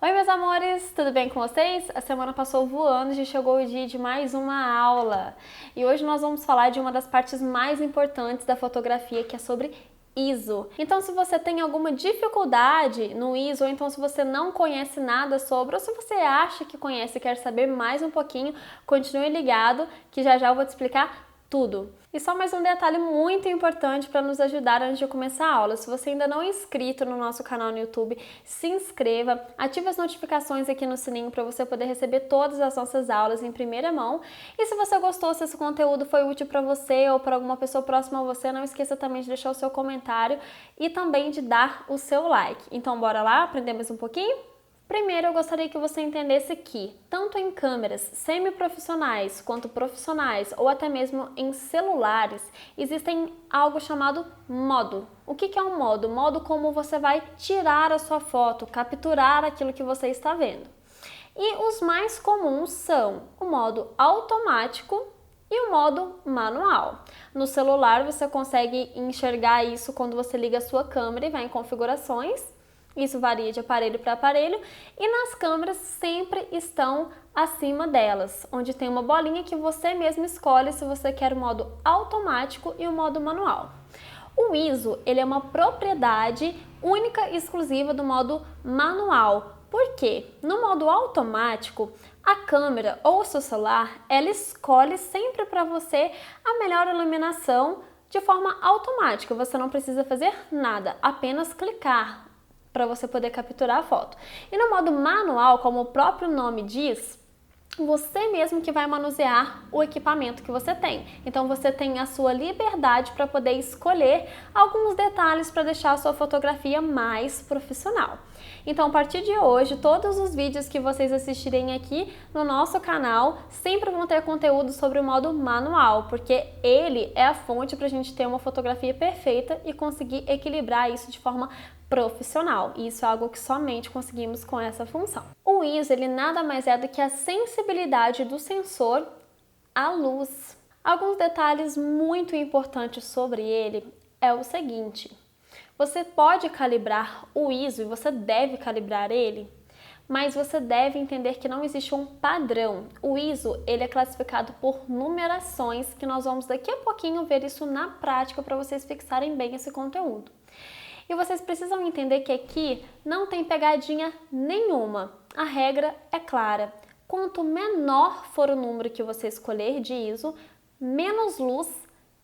Oi, meus amores, tudo bem com vocês? A semana passou voando e já chegou o dia de mais uma aula. E hoje nós vamos falar de uma das partes mais importantes da fotografia, que é sobre ISO. Então, se você tem alguma dificuldade no ISO, ou então se você não conhece nada sobre, ou se você acha que conhece e quer saber mais um pouquinho, continue ligado que já eu vou te explicar tudo. E só mais um detalhe muito importante para nos ajudar antes de começar a aula. Se você ainda não é inscrito no nosso canal no YouTube, se inscreva, ative as notificações aqui no sininho para você poder receber todas as nossas aulas em primeira mão. E se você gostou, se esse conteúdo foi útil para você ou para alguma pessoa próxima a você, não esqueça também de deixar o seu comentário e também de dar o seu like. Então bora lá aprender mais um pouquinho? Primeiro, eu gostaria que você entendesse que, tanto em câmeras semiprofissionais quanto profissionais ou até mesmo em celulares, existem algo chamado modo. O que é um modo? Modo como você vai tirar a sua foto, capturar aquilo que você está vendo. E os mais comuns são o modo automático e o modo manual. No celular você consegue enxergar isso quando você liga a sua câmera e vai em configurações. Isso varia de aparelho para aparelho e nas câmeras sempre estão acima delas, onde tem uma bolinha que você mesmo escolhe se você quer o modo automático e o modo manual. O ISO, ele é uma propriedade única e exclusiva do modo manual. Por quê? No modo automático, a câmera ou o seu celular, ela escolhe sempre para você a melhor iluminação de forma automática. Você não precisa fazer nada, apenas clicar para você poder capturar a foto. E no modo manual, como o próprio nome diz, você mesmo que vai manusear o equipamento que você tem. Então você tem a sua liberdade para poder escolher alguns detalhes para deixar a sua fotografia mais profissional. Então, a partir de hoje, todos os vídeos que vocês assistirem aqui no nosso canal sempre vão ter conteúdo sobre o modo manual, porque ele é a fonte para a gente ter uma fotografia perfeita e conseguir equilibrar isso de forma profissional. E isso é algo que somente conseguimos com essa função. O ISO, ele nada mais é do que a sensibilidade do sensor à luz. Alguns detalhes muito importantes sobre ele é o seguinte: você pode calibrar o ISO e você deve calibrar ele, mas você deve entender que não existe um padrão. O ISO, ele é classificado por numerações, que nós vamos daqui a pouquinho ver isso na prática para vocês fixarem bem esse conteúdo. E vocês precisam entender que aqui não tem pegadinha nenhuma. A regra é clara. Quanto menor for o número que você escolher de ISO, menos luz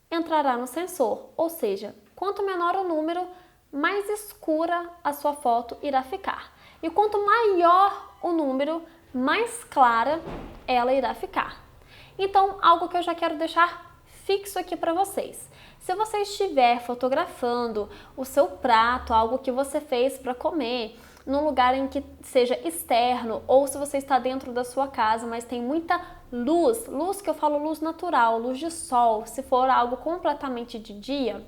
entrará no sensor. Ou seja, quanto menor o número, mais escura a sua foto irá ficar. E quanto maior o número, mais clara ela irá ficar. Então, algo que eu já quero deixar fixo aqui para vocês. Se você estiver fotografando o seu prato, algo que você fez para comer, num lugar em que seja externo, ou se você está dentro da sua casa, mas tem muita luz, luz que eu falo luz natural, luz de sol, se for algo completamente de dia,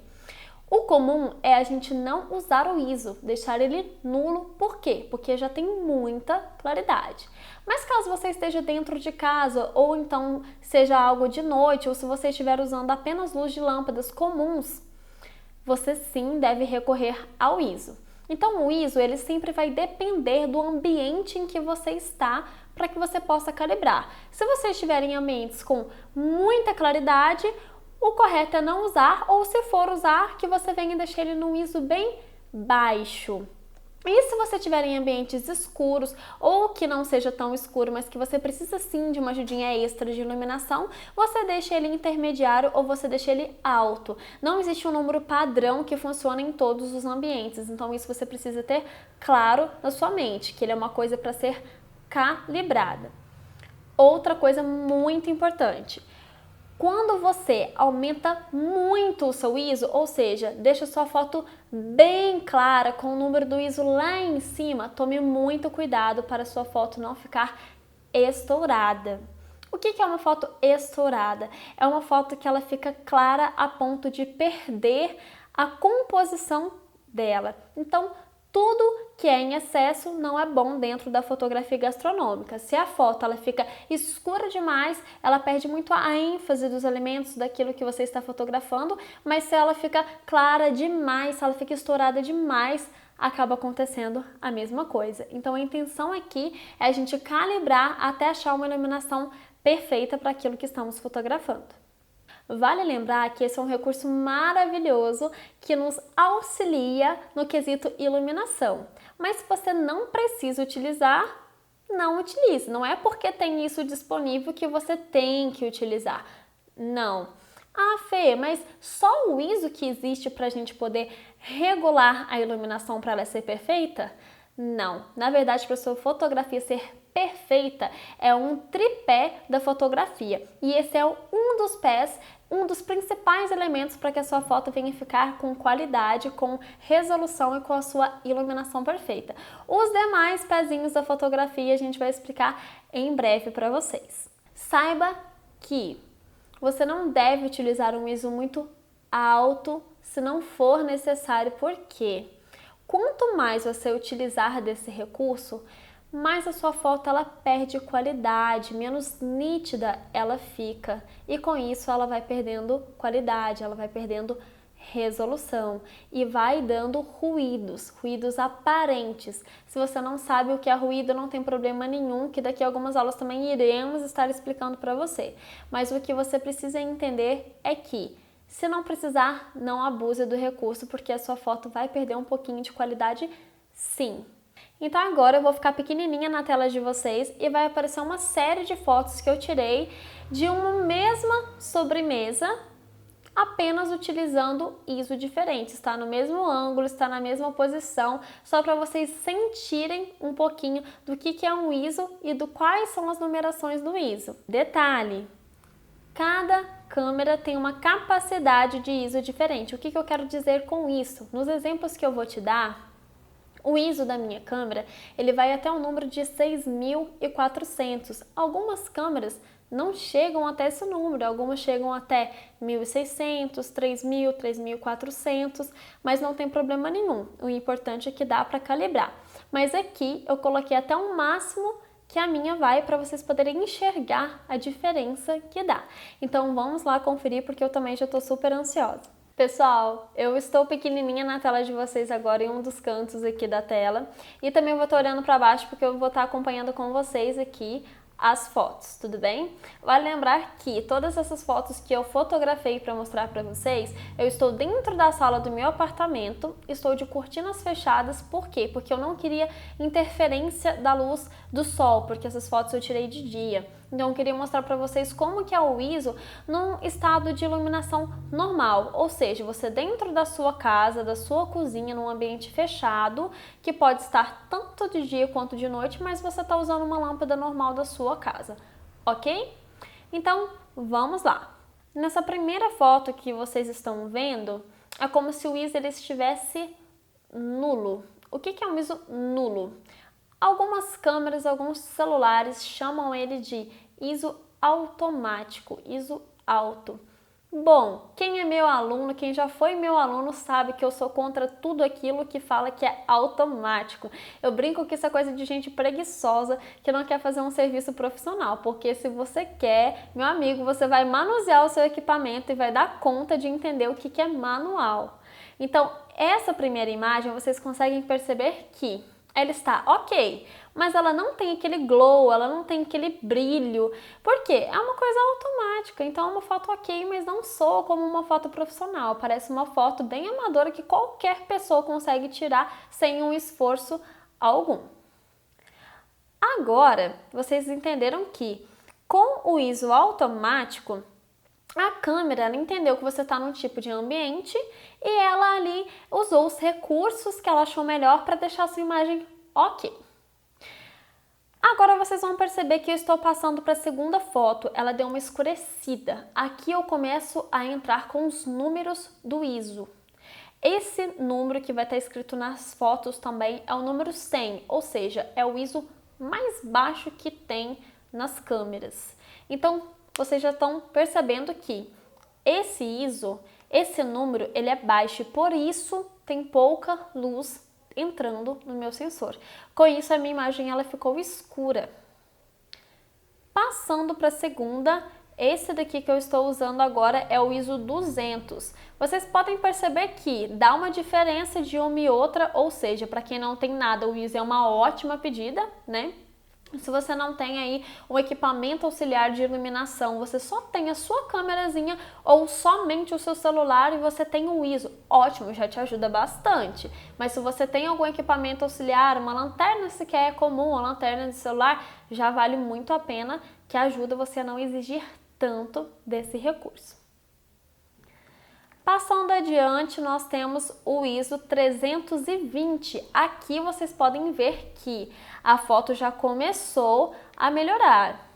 o comum é a gente não usar o ISO, deixar ele nulo. Por quê? Porque já tem muita claridade. Mas caso você esteja dentro de casa, ou então seja algo de noite, ou se você estiver usando apenas luz de lâmpadas comuns, você sim deve recorrer ao ISO. Então o ISO, ele sempre vai depender do ambiente em que você está para que você possa calibrar. Se você estiver em ambientes com muita claridade, o correto é não usar, ou se for usar, que você venha deixar ele num ISO bem baixo. E se você estiver em ambientes escuros, ou que não seja tão escuro, mas que você precisa sim de uma ajudinha extra de iluminação, você deixa ele intermediário ou você deixa ele alto. Não existe um número padrão que funcione em todos os ambientes, então isso você precisa ter claro na sua mente, que ele é uma coisa para ser calibrada. Outra coisa muito importante: quando você aumenta muito o seu ISO, ou seja, deixa sua foto bem clara com o número do ISO lá em cima, tome muito cuidado para sua foto não ficar estourada. O que é uma foto estourada? É uma foto que ela fica clara a ponto de perder a composição dela. Então, tudo que é em excesso não é bom dentro da fotografia gastronômica. Se a foto ela fica escura demais, ela perde muito a ênfase dos elementos daquilo que você está fotografando, mas se ela fica clara demais, se ela fica estourada demais, acaba acontecendo a mesma coisa. Então a intenção aqui é a gente calibrar até achar uma iluminação perfeita para aquilo que estamos fotografando. Vale lembrar que esse é um recurso maravilhoso que nos auxilia no quesito iluminação. Mas se você não precisa utilizar, não utilize. Não é porque tem isso disponível que você tem que utilizar. Não. Ah, Fê, mas só o ISO que existe para a gente poder regular a iluminação para ela ser perfeita? Não. Na verdade, para a sua fotografia ser perfeita, é um tripé da fotografia. E esse é um dos pés, um dos principais elementos para que a sua foto venha ficar com qualidade, com resolução e com a sua iluminação perfeita. Os demais pezinhos da fotografia a gente vai explicar em breve para vocês. Saiba que você não deve utilizar um ISO muito alto se não for necessário, porque quanto mais você utilizar desse recurso, mais a sua foto ela perde qualidade, menos nítida ela fica e com isso ela vai perdendo qualidade, ela vai perdendo resolução e vai dando ruídos aparentes. Se você não sabe o que é ruído, não tem problema nenhum, que daqui a algumas aulas também iremos estar explicando para você. Mas o que você precisa entender é que se não precisar, não abuse do recurso, porque a sua foto vai perder um pouquinho de qualidade, sim. Então agora eu vou ficar pequenininha na tela de vocês e vai aparecer uma série de fotos que eu tirei de uma mesma sobremesa, apenas utilizando ISO diferente. Está no mesmo ângulo, está na mesma posição, só para vocês sentirem um pouquinho do que é um ISO e do quais são as numerações do ISO. Detalhe! Cada câmera tem uma capacidade de ISO diferente. O que eu quero dizer com isso? Nos exemplos que eu vou te dar, o ISO da minha câmera, ele vai até um número de 6.400. Algumas câmeras não chegam até esse número, algumas chegam até 1.600, 3.000, 3.400, mas não tem problema nenhum. O importante é que dá para calibrar. Mas aqui eu coloquei até um máximo que a minha vai para vocês poderem enxergar a diferença que dá. Então vamos lá conferir porque eu também já estou super ansiosa. Pessoal, eu estou pequenininha na tela de vocês agora em um dos cantos aqui da tela e também vou estar olhando para baixo porque eu vou estar acompanhando com vocês aqui as fotos, tudo bem? Vale lembrar que todas essas fotos que eu fotografei para mostrar para vocês, eu estou dentro da sala do meu apartamento, estou de cortinas fechadas, por quê? Porque eu não queria interferência da luz do sol, porque essas fotos eu tirei de dia. Então eu queria mostrar para vocês como que é o ISO num estado de iluminação normal, ou seja, você dentro da sua casa, da sua cozinha, num ambiente fechado, que pode estar tanto de dia quanto de noite, mas você está usando uma lâmpada normal da sua casa, ok? Então vamos lá. Nessa primeira foto que vocês estão vendo, é como se o ISO ele estivesse nulo. O que é um ISO nulo? Algumas câmeras, alguns celulares chamam ele de ISO automático, ISO alto. Bom, quem é meu aluno, quem já foi meu aluno sabe que eu sou contra tudo aquilo que fala que é automático. Eu brinco que isso é coisa de gente preguiçosa que não quer fazer um serviço profissional, porque se você quer, meu amigo, você vai manusear o seu equipamento e vai dar conta de entender o que é manual. Então, essa primeira imagem vocês conseguem perceber que ela está ok, mas ela não tem aquele glow, ela não tem aquele brilho. Por quê? É uma coisa automática, então é uma foto ok, mas não soa como uma foto profissional. Parece uma foto bem amadora que qualquer pessoa consegue tirar sem um esforço algum. Agora, vocês entenderam que com o ISO automático, a câmera ela entendeu que você está num tipo de ambiente e ela ali usou os recursos que ela achou melhor para deixar a sua imagem ok. Agora vocês vão perceber que eu estou passando para a segunda foto, ela deu uma escurecida. Aqui eu começo a entrar com os números do ISO. Esse número que vai estar escrito nas fotos também é o número 100, ou seja, é o ISO mais baixo que tem nas câmeras. Então, vocês já estão percebendo que esse ISO, esse número, ele é baixo e por isso tem pouca luz entrando no meu sensor. Com isso, a minha imagem ela ficou escura. Passando para a segunda, Esse daqui que eu estou usando agora é o ISO 200. Vocês podem perceber que dá uma diferença de uma e outra, ou seja, para quem não tem nada, o ISO é uma ótima pedida, né? Se você não tem aí um equipamento auxiliar de iluminação, você só tem a sua câmerazinha ou somente o seu celular e você tem o ISO, ótimo, já te ajuda bastante. Mas se você tem algum equipamento auxiliar, uma lanterna sequer é comum, uma lanterna de celular, já vale muito a pena, que ajuda você a não exigir tanto desse recurso. Passando adiante, nós temos o ISO 320. Aqui vocês podem ver que a foto já começou a melhorar.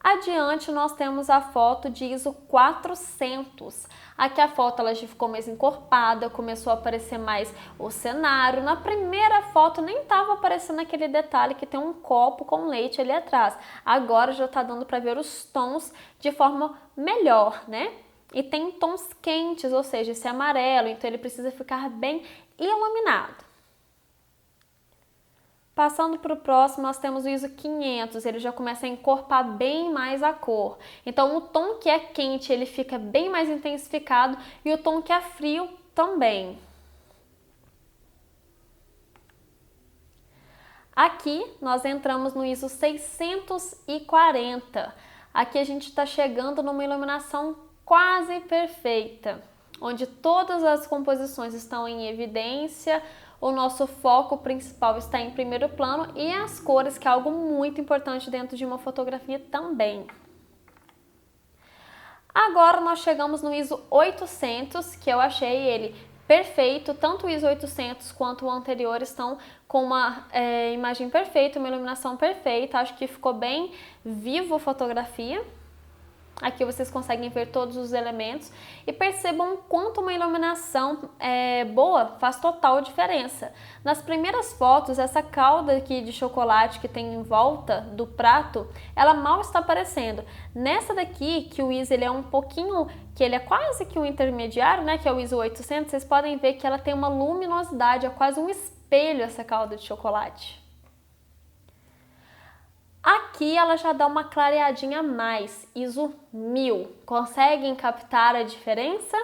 Adiante, nós temos a foto de ISO 400. Aqui a foto ela já ficou mais encorpada, começou a aparecer mais o cenário. Na primeira foto nem estava aparecendo aquele detalhe que tem um copo com leite ali atrás. Agora já está dando para ver os tons de forma melhor, né? E tem tons quentes, ou seja, esse amarelo, então ele precisa ficar bem iluminado. Passando para o próximo, nós temos o ISO 500, ele já começa a encorpar bem mais a cor. Então o tom que é quente, ele fica bem mais intensificado e o tom que é frio também. Aqui nós entramos no ISO 640. Aqui a gente está chegando numa iluminação quase perfeita, onde todas as composições estão em evidência, o nosso foco principal está em primeiro plano e as cores, que é algo muito importante dentro de uma fotografia também. Agora nós chegamos no ISO 800, que eu achei ele perfeito, tanto o ISO 800 quanto o anterior estão com uma imagem perfeita, uma iluminação perfeita, acho que ficou bem vivo a fotografia. Aqui vocês conseguem ver todos os elementos e percebam o quanto uma iluminação boa faz total diferença. Nas primeiras fotos, essa calda aqui de chocolate que tem em volta do prato, ela mal está aparecendo. Nessa daqui, que o ISO ele é um pouquinho, que ele é quase que um intermediário, né, que é o ISO 800, vocês podem ver que ela tem uma luminosidade, é quase um espelho essa calda de chocolate. Aqui ela já dá uma clareadinha a mais, ISO 1000. Conseguem captar a diferença?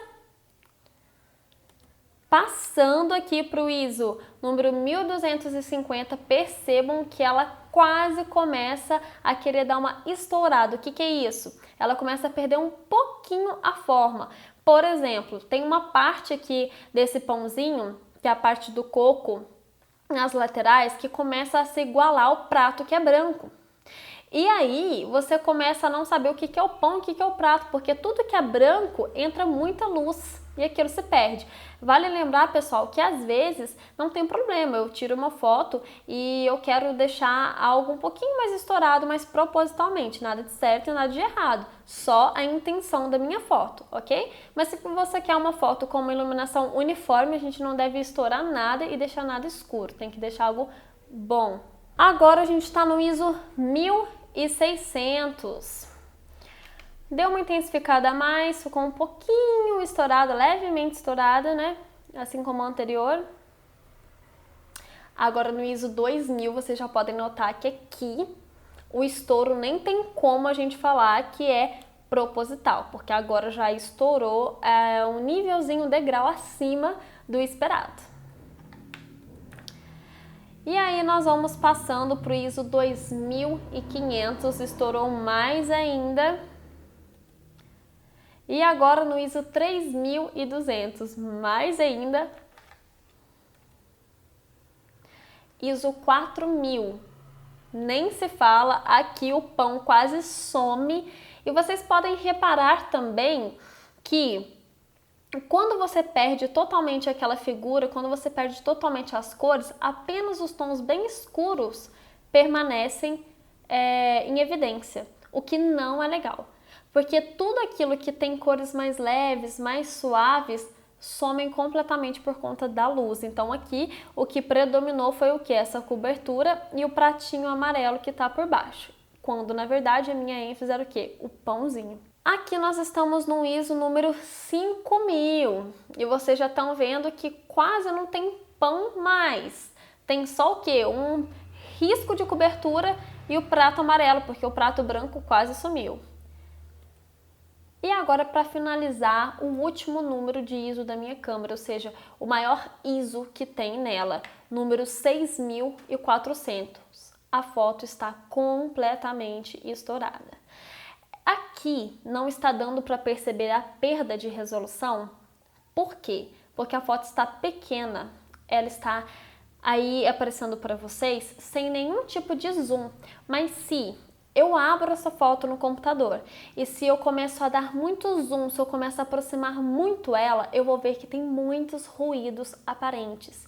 Passando aqui para o ISO número 1250, percebam que ela quase começa a querer dar uma estourada. O que é isso? Ela começa a perder um pouquinho a forma. Por exemplo, tem uma parte aqui desse pãozinho, que é a parte do coco, nas laterais, que começa a se igualar ao prato que é branco. E aí você começa a não saber o que é o pão e o que é o prato, porque tudo que é branco entra muita luz e aquilo se perde. Vale lembrar, pessoal, que às vezes não tem problema, eu tiro uma foto e eu quero deixar algo um pouquinho mais estourado, mas propositalmente, nada de certo e nada de errado, só a intenção da minha foto, ok? Mas se você quer uma foto com uma iluminação uniforme, a gente não deve estourar nada e deixar nada escuro, tem que deixar algo bom. Agora a gente está no ISO 1600. Deu uma intensificada a mais, ficou um pouquinho estourada, levemente estourada, né? Assim como o anterior. Agora no ISO 2000 vocês já podem notar que aqui o estouro nem tem como a gente falar que é proposital, porque agora já estourou um nívelzinho, degrau acima do esperado. E aí nós vamos passando para o ISO 2500, estourou mais ainda. E agora no ISO 3200, mais ainda. ISO 4000, nem se fala, aqui o pão quase some. E vocês podem reparar também que quando você perde totalmente aquela figura, quando você perde totalmente as cores, apenas os tons bem escuros permanecem em evidência, o que não é legal. Porque tudo aquilo que tem cores mais leves, mais suaves, somem completamente por conta da luz. Então aqui o que predominou foi o que? Essa cobertura e o pratinho amarelo que está por baixo. Quando na verdade a minha ênfase era o que? O pãozinho. Aqui nós estamos no ISO número 5000 e vocês já estão vendo que quase não tem pão mais. Tem só o que? Um risco de cobertura e o prato amarelo, porque o prato branco quase sumiu. E agora, para finalizar, o último número de ISO da minha câmera, ou seja, o maior ISO que tem nela, número 6400. A foto está completamente estourada. Aqui não está dando para perceber a perda de resolução. Por quê? Porque a foto está pequena, ela está aí aparecendo para vocês sem nenhum tipo de zoom. Mas se eu abro essa foto no computador e se eu começo a dar muito zoom, se eu começo a aproximar muito ela, eu vou ver que tem muitos ruídos aparentes.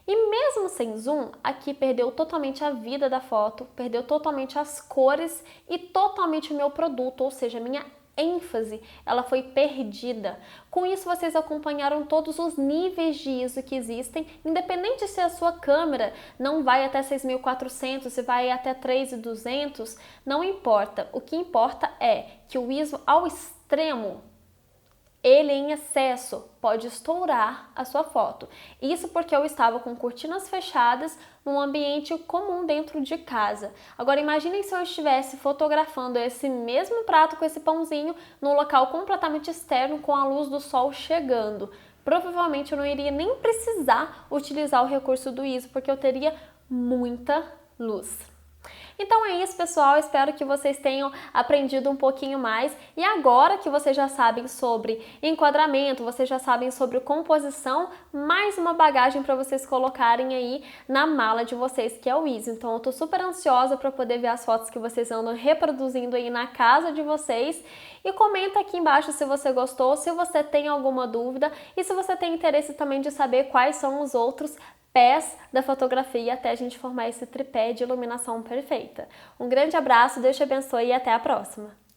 E mesmo sem zoom, aqui perdeu totalmente a vida da foto, perdeu totalmente as cores e totalmente o meu produto, ou seja, a minha ênfase, ela foi perdida. Com isso, vocês acompanharam todos os níveis de ISO que existem, independente se a sua câmera não vai até 6400, se vai até 3200, não importa. O que importa é que o ISO ao extremo, ele em excesso pode estourar a sua foto. Isso porque eu estava com cortinas fechadas num ambiente comum dentro de casa. Agora imaginem se eu estivesse fotografando esse mesmo prato com esse pãozinho num local completamente externo com a luz do sol chegando. Provavelmente eu não iria nem precisar utilizar o recurso do ISO porque eu teria muita luz. Então é isso, pessoal, espero que vocês tenham aprendido um pouquinho mais e agora que vocês já sabem sobre enquadramento, vocês já sabem sobre composição, mais uma bagagem para vocês colocarem aí na mala de vocês, que é o ISO. Então eu tô super ansiosa para poder ver as fotos que vocês andam reproduzindo aí na casa de vocês e comenta aqui embaixo se você gostou, se você tem alguma dúvida e se você tem interesse também de saber quais são os outros pés da fotografia até a gente formar esse tripé de iluminação perfeita. Um grande abraço, Deus te abençoe e até a próxima!